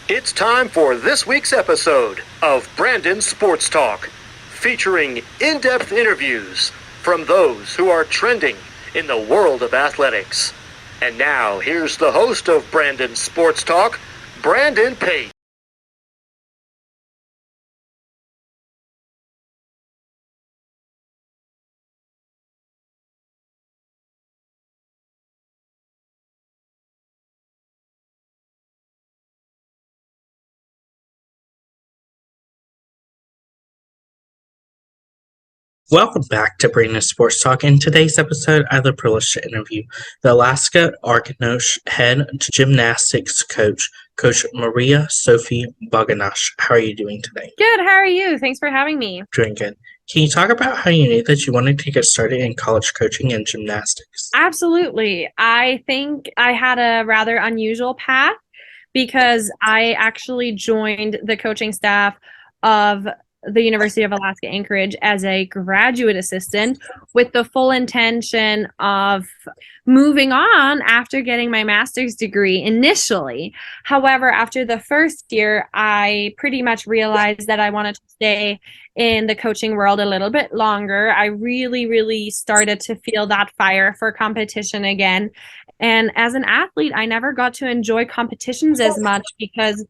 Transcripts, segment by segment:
It's time for this week's episode of Brandon Sports Talk, featuring in-depth interviews from those who are trending in the world of athletics. And now, here's the host of Brandon Sports Talk, Brandon Pate. Welcome back to Brandon Sports Talk. In today's episode, I have the privilege to interview the Alaska Anchroage head gymnastics coach, Coach Marie Sophia Boggasch. How are you doing today? Good. How are you? Thanks for having me. Doing good. Can you talk about how you knew that you wanted to get started in college coaching and gymnastics? Absolutely. I think I had a rather unusual path because I actually joined the coaching staff of the University of Alaska Anchorage as a graduate assistant with the full intention of moving on after getting my master's degree initially. However, after the first year, I pretty much realized that I wanted to stay in the coaching world a little bit longer. I really started to feel that fire for competition again. And as an athlete, I never got to enjoy competitions as much because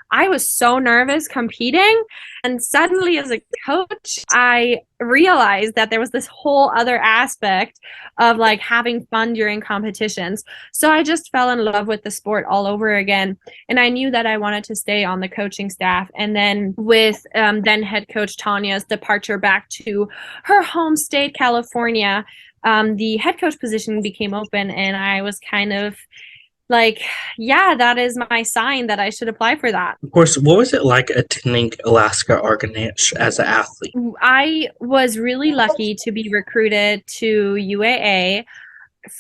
I was so nervous competing. And suddenly, as a coach, I realized that there was this whole other aspect of like having fun during competitions. So I just fell in love with the sport all over again. And I knew that I wanted to stay on the coaching staff. And then with then head coach Tanya's departure back to her home state, California, the head coach position became open. And I was kind of like, yeah, that is my sign that I should apply for that. Of course, what was it like attending Alaska Anchorage as an athlete? I was really lucky to be recruited to UAA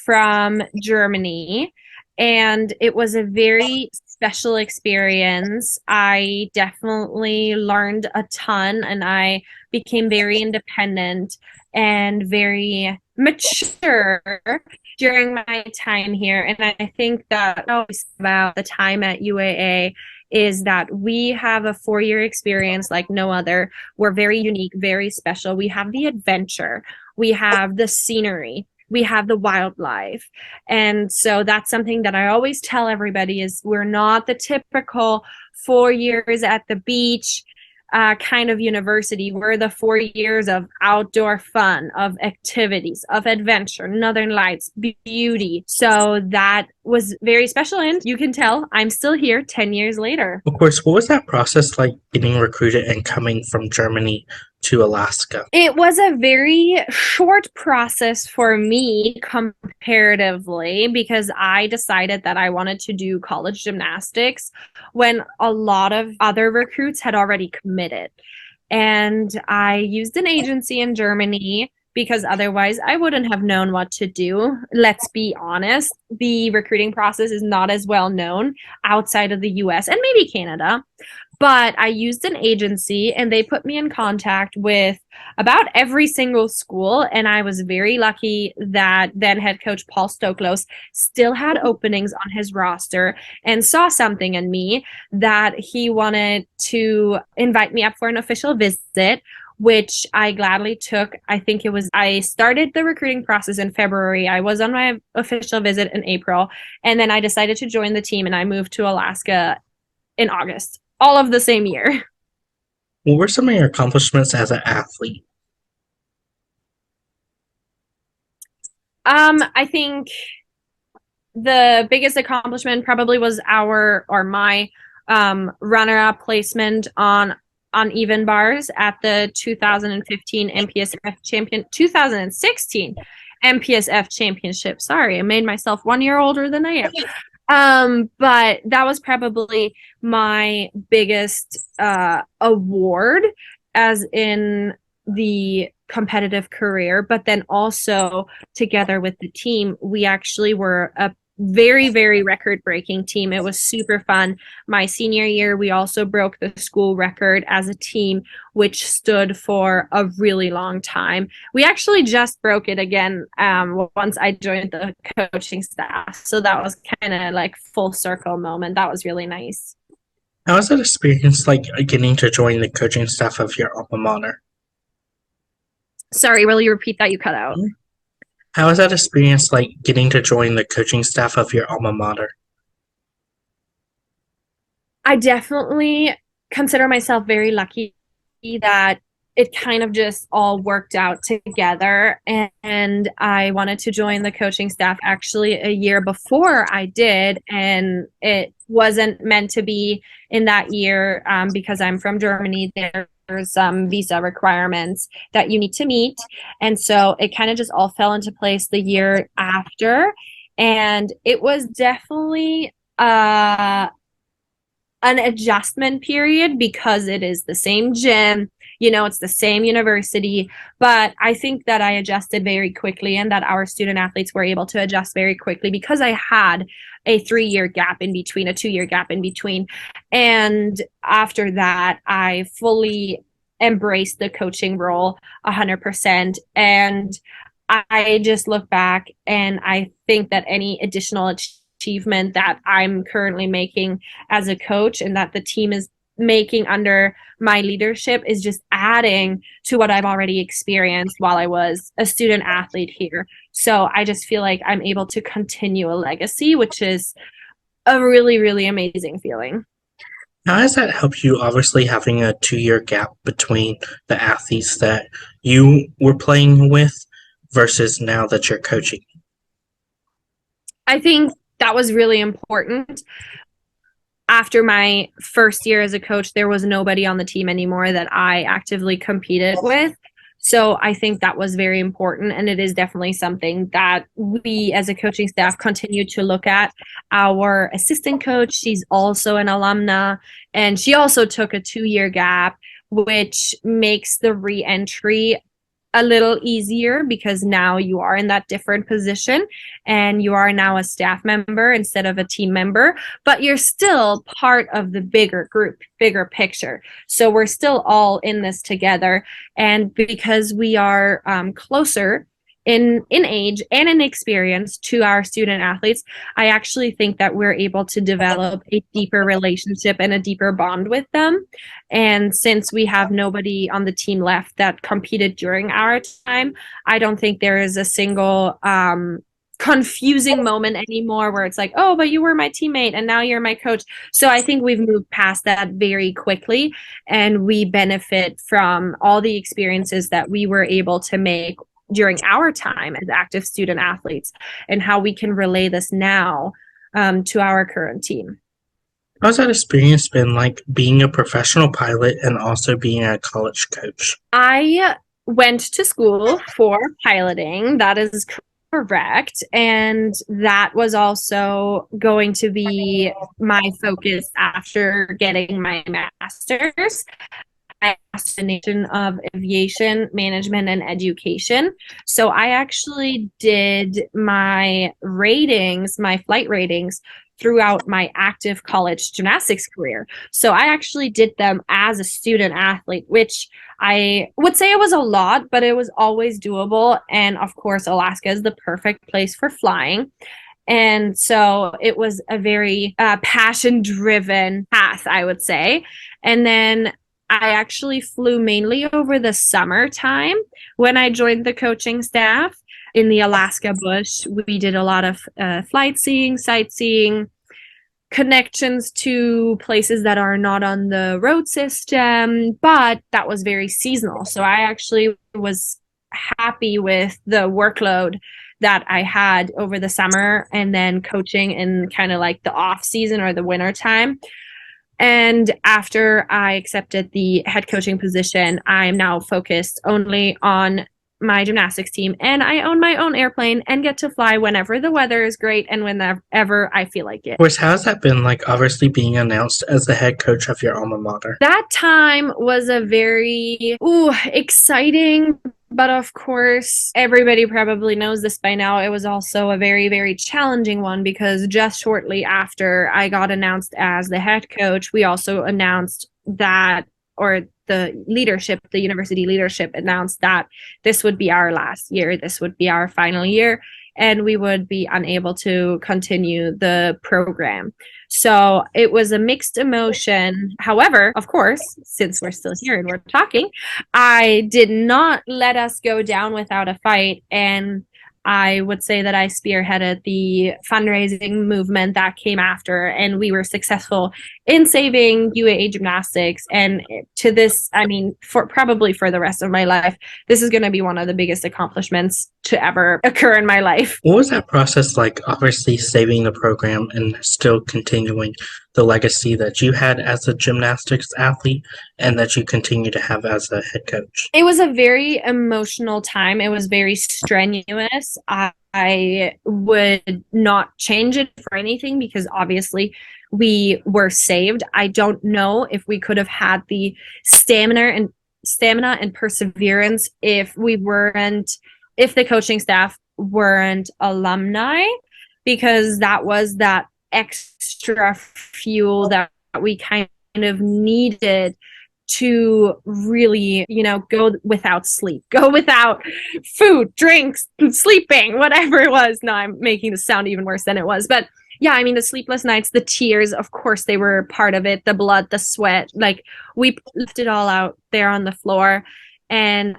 from Germany, and it was a very special experience. I definitely learned a ton, and I became very independent and very mature during my time here. And I think that always about the time at UAA is that we have a 4-year experience like no other. We're very unique, very special. We have the adventure, we have the scenery, we have the wildlife. And so that's something that I always tell everybody is we're not the typical 4 years at the beach kind of university. We're the 4 years of outdoor fun, of activities, of adventure, northern lights, beauty. So that was very special. And you can tell I'm still here 10 years later. Of course, what was that process like getting recruited and coming from Germany to Alaska? It was a very short process for me comparatively because I decided that I wanted to do college gymnastics when a lot of other recruits had already committed. And I used an agency in Germany because otherwise I wouldn't have known what to do. Let's be honest, the recruiting process is not as well known outside of the US and maybe Canada. But I used an agency and they put me in contact with about every single school. And I was very lucky that then head coach Paul Stoklos still had openings on his roster and saw something in me that he wanted to invite me up for an official visit, which I gladly took. I started the recruiting process in February. I was on my official visit in April. And then I decided to join the team and I moved to Alaska in August. All of the same year. What were some of your accomplishments as an athlete? I think the biggest accomplishment probably was my runner-up placement on even bars at the 2016 MPSF championship. Sorry, I made myself 1 year older than I am. But that was probably my biggest award as in the competitive career. But then also together with the team, we actually were a very record-breaking team. It was super fun. My senior year, we also broke the school record as a team, which stood for a really long time. We actually just broke it again once I joined the coaching staff. So that was kind of like full circle moment. That was really nice. How was that experience like getting to join the coaching staff of your alma mater? Sorry, will you repeat that? You cut out. How was that experience like getting to join the coaching staff of your alma mater? I definitely consider myself very lucky that it kind of just all worked out together. And I wanted to join the coaching staff actually a year before I did. And it wasn't meant to be in that year because I'm from Germany. There's some visa requirements that you need to meet. And so it kind of just all fell into place the year after. And it was definitely an adjustment period because it is the same gym, it's the same university. But I think that I adjusted very quickly and that our student athletes were able to adjust very quickly because I had a 3-year gap in between, a 2-year gap in between. And after that, I fully embraced the coaching role 100%. And I just look back and I think that any additional achievement that I'm currently making as a coach and that the team is making under my leadership is just adding to what I've already experienced while I was a student athlete here. So I just feel like I'm able to continue a legacy, which is a really, really amazing feeling. How has that helped you, obviously having a 2-year gap between the athletes that you were playing with versus now that you're coaching? I think that was really important. After my first year as a coach, there was nobody on the team anymore that I actively competed with. So I think that was very important. And it is definitely something that we as a coaching staff continue to look at. Our assistant coach, she's also an alumna, and she also took a 2-year gap, which makes the re-entry a little easier because now you are in that different position and you are now a staff member instead of a team member, but you're still part of the bigger group, bigger picture. So we're still all in this together. And because we are closer in age and in experience to our student athletes, I actually think that we're able to develop a deeper relationship and a deeper bond with them. And since we have nobody on the team left that competed during our time, I don't think there is a single confusing moment anymore where it's like, oh, but you were my teammate and now you're my coach. So I think we've moved past that very quickly and we benefit from all the experiences that we were able to make during our time as active student athletes and how we can relay this now to our current team. How's that experience been like being a professional pilot and also being a college coach? I went to school for piloting. That is correct. And that was also going to be my focus after getting my master's. I destination of aviation management and education. So I actually did my ratings, my flight ratings throughout my active college gymnastics career. So I actually did them as a student athlete, which I would say it was a lot, but it was always doable. And of course, Alaska is the perfect place for flying. And so it was a very passion-driven path, I would say. And then I actually flew mainly over the summertime when I joined the coaching staff in the Alaska bush. We did a lot of flight seeing, sightseeing, connections to places that are not on the road system, but that was very seasonal. So I actually was happy with the workload that I had over the summer and then coaching in kind of like the off season or the winter time. And after I accepted the head coaching position, I'm now focused only on my gymnastics team. And I own my own airplane and get to fly whenever the weather is great and whenever I feel like it. Of course, how's that been like obviously being announced as the head coach of your alma mater? That time was a very exciting, but of course, everybody probably knows this by now. It was also a very, very challenging one because just shortly after I got announced as the head coach, we also announced that, or the leadership, the university leadership announced that this would be our last year. This would be our final year. and we would be unable to continue the program. So it was a mixed emotion. However, of course, since we're still here and we're talking, I did not let us go down without a fight. And I would say that I spearheaded the fundraising movement that came after, and we were successful in saving UAA gymnastics. And to this, I mean, for probably for the rest of my life, this is going to be one of the biggest accomplishments to ever occur in my life. What was that process like, obviously saving the program and still continuing the legacy that you had as a gymnastics athlete and that you continue to have as a head coach? It was a very emotional time. It was very strenuous. I would not change it for anything because obviously we were saved. I don't know if we could have had the stamina and perseverance if the coaching staff weren't alumni, because that was that extra fuel that we kind of needed to really, go without sleep, go without food, drinks, sleeping, whatever it was. No, I'm making this sound even worse than it was. But yeah, I mean, the sleepless nights, the tears, of course, they were part of it. The blood, the sweat, like we left it all out there on the floor. And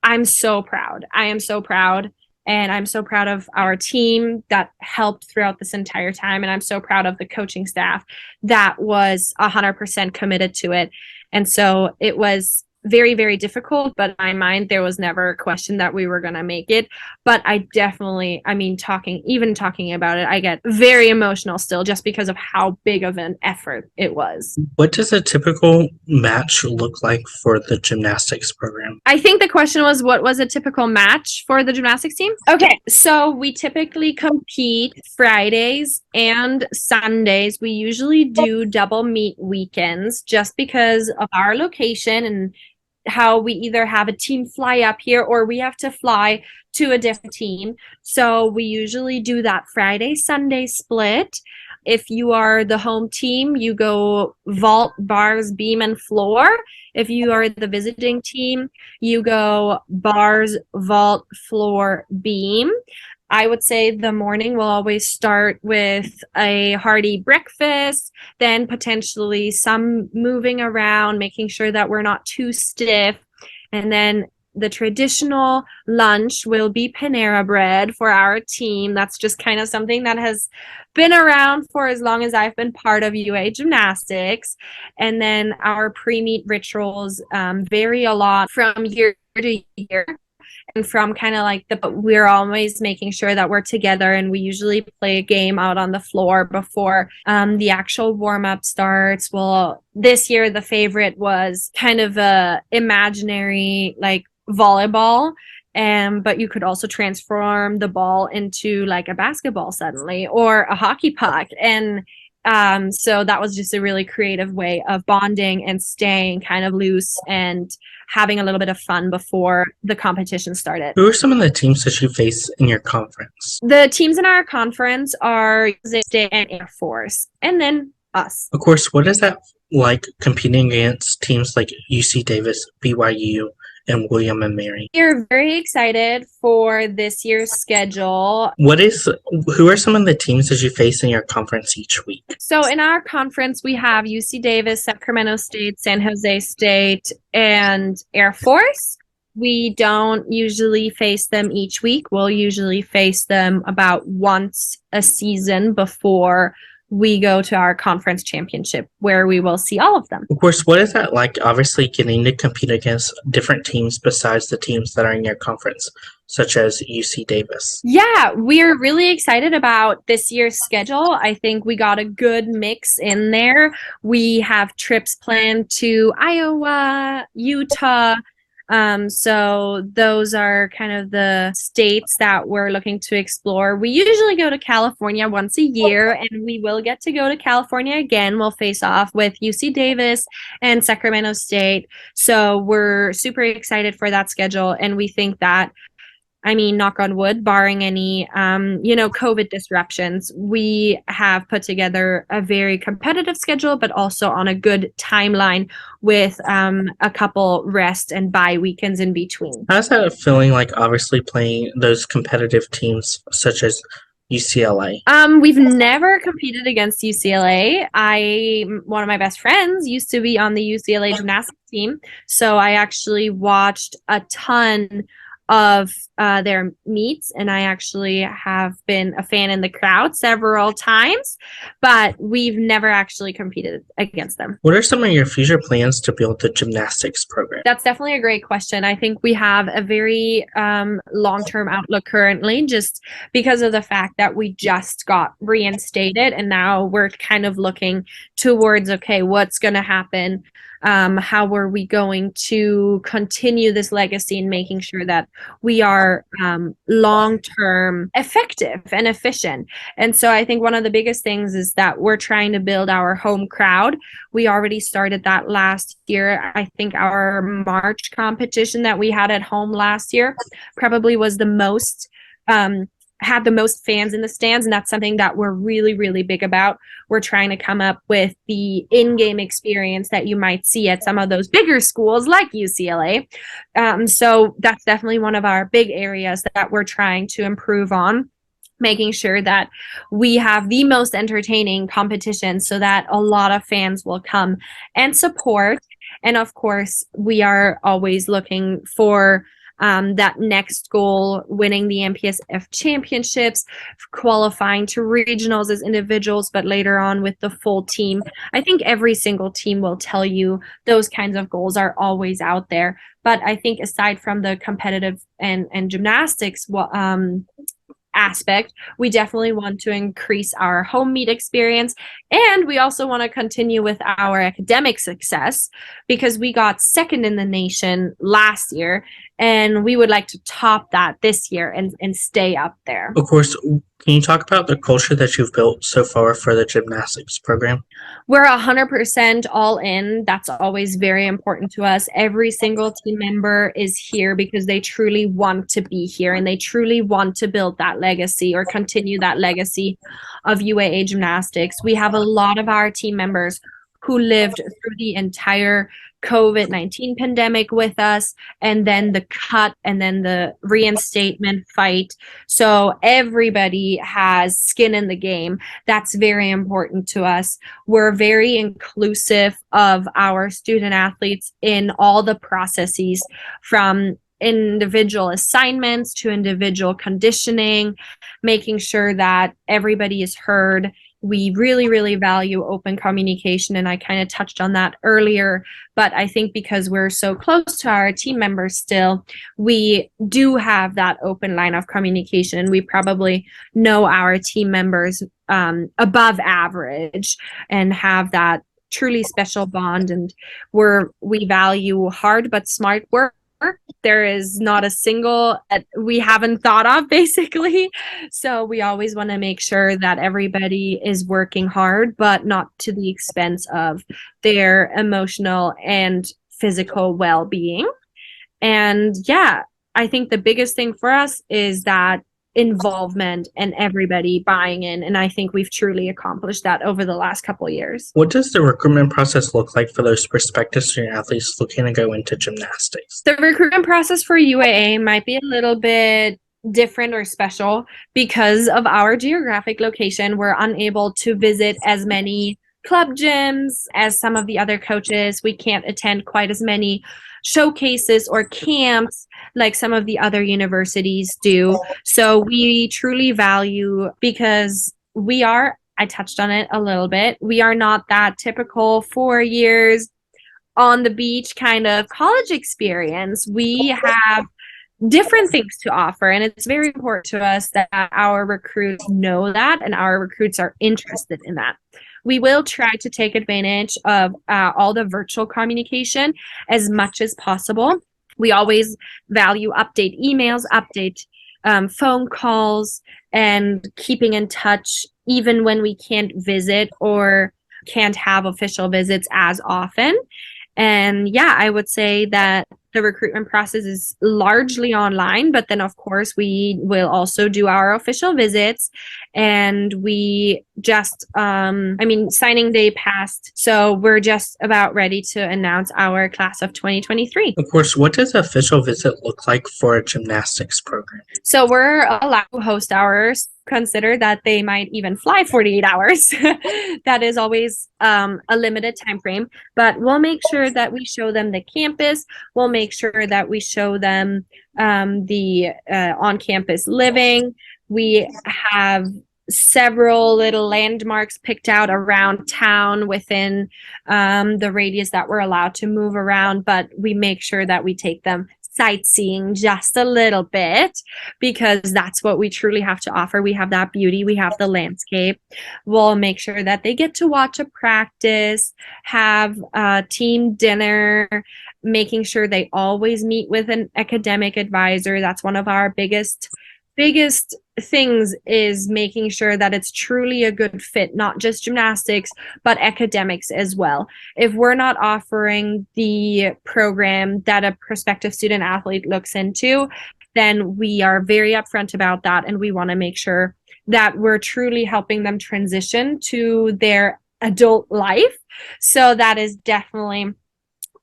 I'm so proud. I am so proud. And I'm so proud of our team that helped throughout this entire time. And I'm so proud of the coaching staff that was 100% committed to it. And so it was very, very difficult, but in my mind, there was never a question that we were going to make it. But I definitely, talking about it, I get very emotional still just because of how big of an effort it was. What does a typical match look like for the gymnastics program? I think the question was, what was a typical match for the gymnastics team? Okay, so we typically compete Fridays and Sundays. We usually do double meet weekends just because of our location and how we either have a team fly up here or we have to fly to a different team. So we usually do that Friday, Sunday split. If you are the home team, you go vault, bars, beam, and floor. If you are the visiting team, you go bars, vault, floor, beam. I would say the morning will always start with a hearty breakfast, then potentially some moving around, making sure that we're not too stiff. And then the traditional lunch will be Panera bread for our team. That's just kind of something that has been around for as long as I've been part of UA Gymnastics. And then our pre-meet rituals vary a lot from year to year. And from kind of like we're always making sure that we're together, and we usually play a game out on the floor before the actual warm-up starts. Well, this year the favorite was kind of a imaginary like volleyball, but you could also transform the ball into like a basketball suddenly, or a hockey puck. And so that was just a really creative way of bonding and staying kind of loose and having a little bit of fun before the competition started. Who are some of the teams that you face in your conference? The teams in our conference are State and Air Force, and then us. Of course, what is that like competing against teams like UC Davis, BYU, and William and Mary? We're very excited for this year's schedule. Who are some of the teams that you face in your conference each week? So in our conference, we have UC Davis, Sacramento State, San Jose State, and Air Force. We don't usually face them each week. We'll usually face them about once a season before we go to our conference championship, where we will see all of them. Of course, what is that like, obviously, getting to compete against different teams besides the teams that are in your conference, such as UC Davis? Yeah, we're really excited about this year's schedule. I think we got a good mix in there. We have trips planned to Iowa, Utah. So those are kind of the states that we're looking to explore. We usually go to California once a year, and we will get to go to California again. We'll face off with UC Davis and Sacramento State. So we're super excited for that schedule, and we think that I mean, knock on wood, barring any, COVID disruptions, we have put together a very competitive schedule, but also on a good timeline with a couple rest and bye weekends in between. How's that feeling like, obviously, playing those competitive teams such as UCLA? We've never competed against UCLA. One of my best friends used to be on the UCLA gymnastics team, so I actually watched a ton of their meets, and I actually have been a fan in the crowd several times, but we've never actually competed against them. What are some of your future plans to build the gymnastics program? That's definitely a great question. I think we have a very long-term outlook currently, just because of the fact that we just got reinstated, and now we're kind of looking towards, okay, what's going to happen? How are we going to continue this legacy and making sure that we are long-term effective and efficient? And so I think one of the biggest things is that we're trying to build our home crowd. We already started that last year. I think our March competition that we had at home last year probably was the most had the most fans in the stands, and that's something that we're really, really big about. We're trying to come up with the in-game experience that you might see at some of those bigger schools like UCLA. So that's definitely one of our big areas that we're trying to improve on, making sure that we have the most entertaining competition so that a lot of fans will come and support. And of course, we are always looking for that next goal, winning the MPSF championships, qualifying to regionals as individuals, but later on with the full team. I think every single team will tell you those kinds of goals are always out there. But I think aside from the competitive and gymnastics aspect, we definitely want to increase our home meet experience, and we also want to continue with our academic success, because we got second in the nation last year, and we would like to top that this year and stay up there. Of course, can you talk about the culture that you've built so far for the gymnastics program? We're 100% all in. That's always very important to us. Every single team member is here because they truly want to be here, and they truly want to build that legacy or continue that legacy of UAA gymnastics. We have a lot of our team members who lived through the entire COVID-19 pandemic with us, and then the cut, and then the reinstatement fight. So everybody has skin in the game. That's very important to us. We're very inclusive of our student athletes in all the processes, from individual assignments to individual conditioning, making sure that everybody is heard. We really, really value open communication, and I kind of touched on that earlier, but I think because we're so close to our team members still, we do have that open line of communication, and we probably know our team members above average and have that truly special bond, and we value hard but smart work. There is not a single we haven't thought of, basically. So we always want to make sure that everybody is working hard, but not to the expense of their emotional and physical well-being. And yeah, I think the biggest thing for us is that involvement and everybody buying in, and I think we've truly accomplished that over the last couple of years. What does the recruitment process look like for those prospective student athletes looking to go into gymnastics? The recruitment process for UAA might be a little bit different or special because of our geographic location. We're unable to visit as many club gyms as some of the other coaches. We can't attend quite as many showcases or camps like some of the other universities do. So we truly value, because I touched on it a little bit, we are not that typical 4 years on the beach kind of college experience. We have different things to offer, and it's very important to us that our recruits know that, and our recruits are interested in that. We will try to take advantage of all the virtual communication as much as possible. We always value update emails, update phone calls, and keeping in touch even when we can't visit or can't have official visits as often. And yeah, I would say that the recruitment process is largely online, but then of course we will also do our official visits, and we just signing day passed, so we're just about ready to announce our class of 2023. Of course, what does an official visit look like for a gymnastics program? So we're allowed to host hours. Consider that they might even fly 48 hours. That is always a limited time frame, but we'll make sure that we show them the campus. We'll make sure that we show them the on-campus living. We have several little landmarks picked out around town within the radius that we're allowed to move around, but we make sure that we take them sightseeing just a little bit, because that's what we truly have to offer. We have that beauty, we have the landscape. We'll make sure that they get to watch a practice, have a team dinner, making sure they always meet with an academic advisor. That's one of our biggest things, is making sure that it's truly a good fit, not just gymnastics, but academics as well. If we're not offering the program that a prospective student athlete looks into, then we are very upfront about that, and we want to make sure that we're truly helping them transition to their adult life. So that is definitely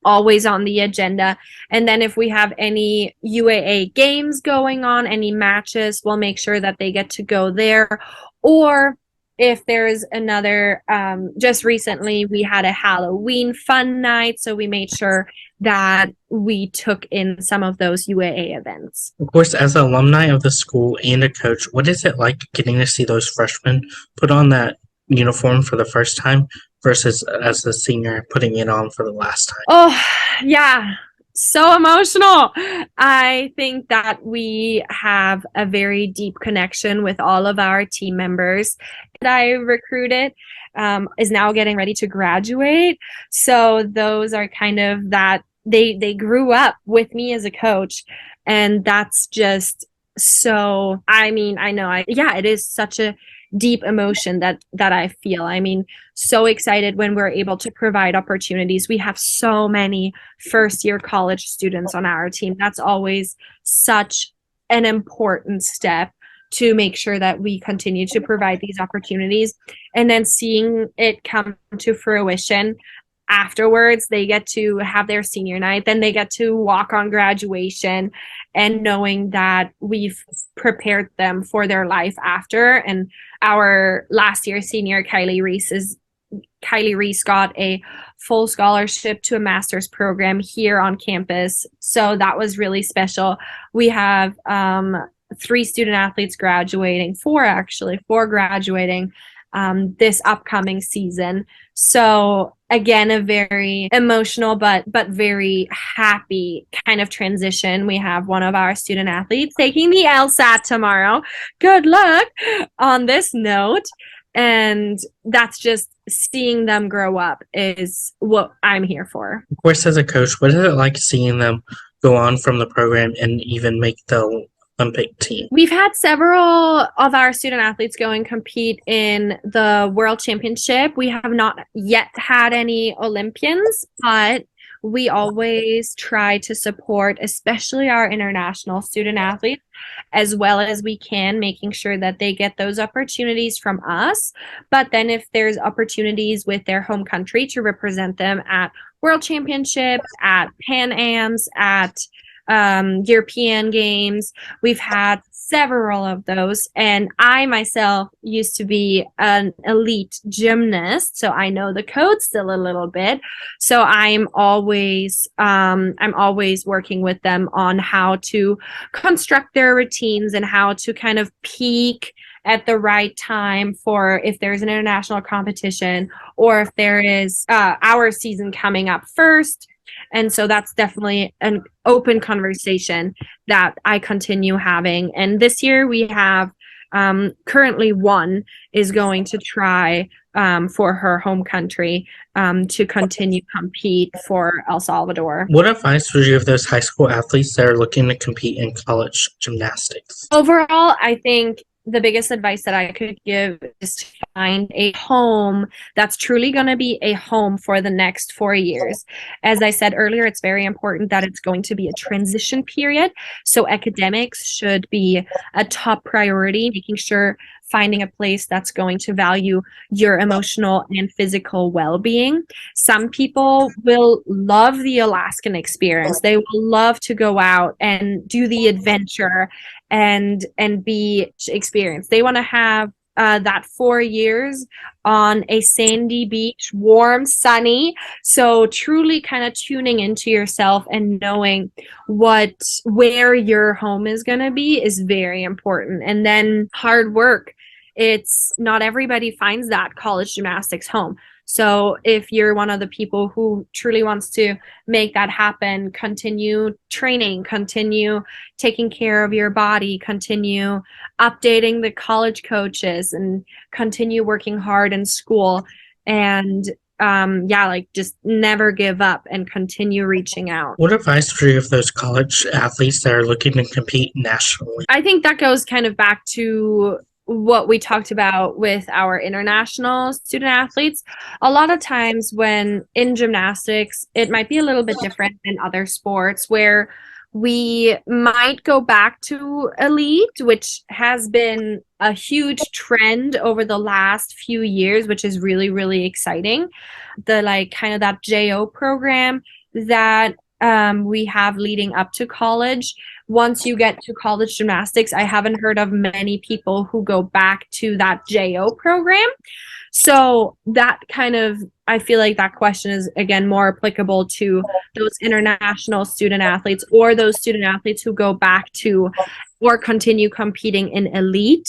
always on the agenda. And then if we have any UAA games going on, any matches, we'll make sure that they get to go there. Or if there's another, just recently we had a Halloween fun night, so we made sure that we took in some of those UAA events. Of course, as an alumni of the school and a coach, what is it like getting to see those freshmen put on that uniform for the first time versus as a senior putting it on for the last time? Oh, yeah. So emotional. I think that we have a very deep connection with all of our team members that I recruited, is now getting ready to graduate. So those are kind of that they grew up with me as a coach, and that's just so, I know it is such a deep emotion that I feel. So excited when we're able to provide opportunities. We have so many first-year college students on our team. That's always such an important step, to make sure that we continue to provide these opportunities. And then seeing it come to fruition afterwards, they get to have their senior night, then they get to walk on graduation, and knowing that we've prepared them for their life after. And our last year senior, Kylie Reese got a full scholarship to a master's program here on campus. So that was really special. We have 3 student athletes graduating, 4 graduating this upcoming season. So again, a very emotional but very happy kind of transition. We have one of our student athletes taking the LSAT tomorrow. Good luck on this note. And that's just, seeing them grow up is what I'm here for. Of course, as a coach, what is it like seeing them go on from the program and even make the Olympic team? We've had several of our student athletes go and compete in the World Championship. We have not yet had any Olympians, but we always try to support, especially our international student athletes, as well as we can, making sure that they get those opportunities from us. But then if there's opportunities with their home country to represent them at World Championships, at Pan Ams, at European Games, we've had several of those. And I myself used to be an elite gymnast, so I know the code still a little bit. So I'm always working with them on how to construct their routines and how to kind of peak at the right time for if there's an international competition, or if there is our season coming up first. And so that's definitely an open conversation that I continue having. And this year we have currently one is going to try for her home country to continue compete for El Salvador. What advice would you give those high school athletes that are looking to compete in college gymnastics? Overall, I think the biggest advice that I could give is to find a home that's truly going to be a home for the next 4 years. As I said earlier, it's very important that it's going to be a transition period. So academics should be a top priority, making sure finding a place that's going to value your emotional and physical well-being. Some people will love the Alaskan experience. They will love to go out and do the adventure and be experienced. They want to have that 4 years on a sandy beach, warm, sunny. So truly kind of tuning into yourself and knowing where your home is going to be is very important. And then hard work. It's not everybody finds that college gymnastics home. So if you're one of the people who truly wants to make that happen, continue training, continue taking care of your body, continue updating the college coaches, and continue working hard in school. And just never give up and continue reaching out. What advice would you give those college athletes that are looking to compete nationally? I think that goes kind of back to what we talked about with our international student athletes. A lot of times when in gymnastics, it might be a little bit different than other sports where we might go back to elite, which has been a huge trend over the last few years, which is really, really exciting. The kind of that JO program that we have leading up to college. Once you get to college gymnastics, I haven't heard of many people who go back to that JO program. So that kind of, I feel like that question is, again, more applicable to those international student athletes or those student athletes who go back to or continue competing in elite.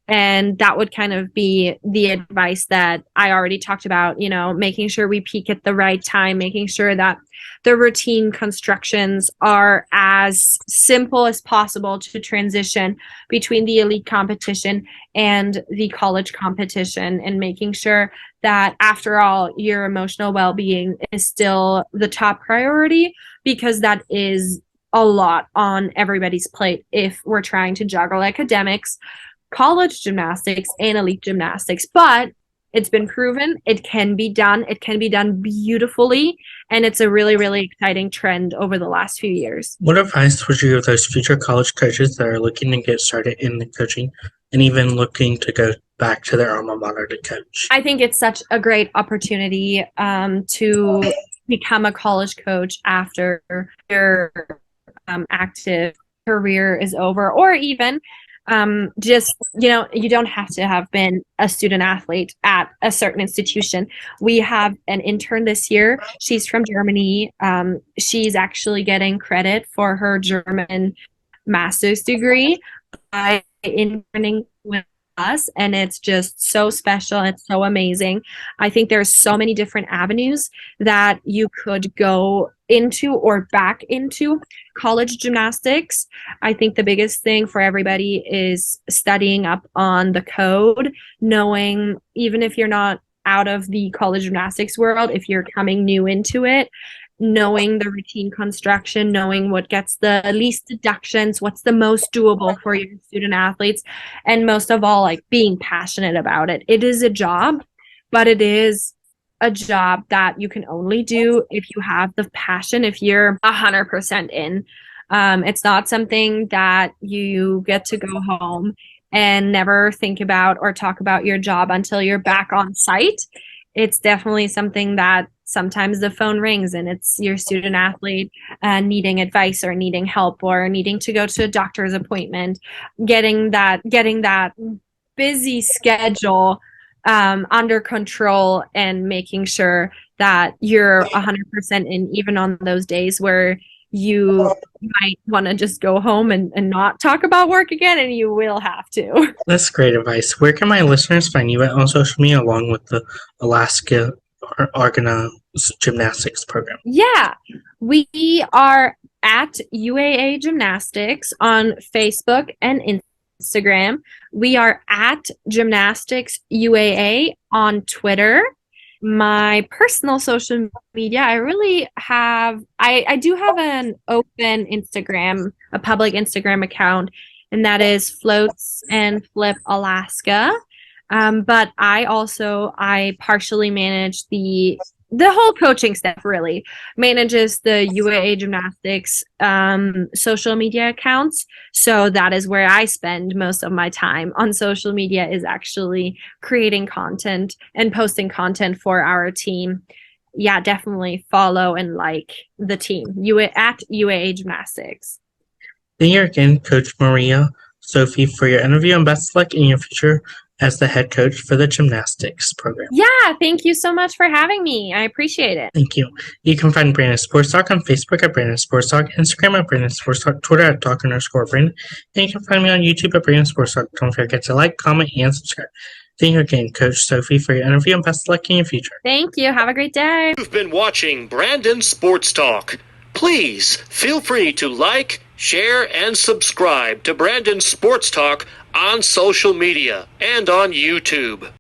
And that would kind of be the advice that I already talked about, making sure we peak at the right time, making sure that the routine constructions are as simple as possible to transition between the elite competition and the college competition, and making sure that after all, your emotional well-being is still the top priority, because that is a lot on everybody's plate if we're trying to juggle academics, college gymnastics, and elite gymnastics. But it's been proven it can be done. It can be done beautifully. And it's a really, really exciting trend over the last few years. What advice would you give those future college coaches that are looking to get started in the coaching and even looking to go back to their alma mater to coach? I think it's such a great opportunity to become a college coach after your active career is over, or even you don't have to have been a student athlete at a certain institution. We have an intern this year. She's from Germany. She's actually getting credit for her German master's degree by interning with us, and it's just so special. It's so amazing. I think there's so many different avenues that you could go into or back into college gymnastics. I think the biggest thing for everybody is studying up on the code, knowing, even if you're not out of the college gymnastics world, if you're coming new into it, knowing the routine construction, knowing what gets the least deductions, what's the most doable for your student athletes, and most of all, being passionate about it. It is a job, but it is a job that you can only do if you have the passion, if you're 100% in. It's not something that you get to go home and never think about or talk about your job until you're back on site. It's definitely something that sometimes the phone rings and it's your student athlete needing advice or needing help or needing to go to a doctor's appointment, getting that busy schedule under control, and making sure that you're 100% in, even on those days where you might want to just go home and not talk about work again, and you will have to. That's great advice. Where can my listeners find you at on social media along with the Alaska Argonaut Gymnastics program? Yeah, we are at UAA Gymnastics on Facebook and Instagram. We are at Gymnastics UAA on Twitter. My personal social media, I do have an open Instagram, a public Instagram account, and that is Floats and Flip Alaska. But I partially manage the whole coaching staff really manages the UAA gymnastics social media accounts. So that is where I spend most of my time on social media, is actually creating content and posting content for our team. Yeah, definitely follow and like the team at UAA Gymnastics. Thank you again, Coach Maria Sophie, for your interview, and best of luck in your future as the head coach for the gymnastics program. Yeah, thank you so much for having me. I appreciate it. Thank you. You can find Brandon Sports Talk on Facebook at Brandon Sports Talk, Instagram at Brandon Sports Talk, Twitter at Talk_Brandon, and you can find me on YouTube at Brandon Sports Talk. Don't forget to like, comment, and subscribe. Thank you again, Coach Sophie, for your interview, and best of luck in your future. Thank you. Have a great day. You've been watching Brandon Sports Talk. Please feel free to like, share, and subscribe to Brandon Sports Talk on social media and on YouTube.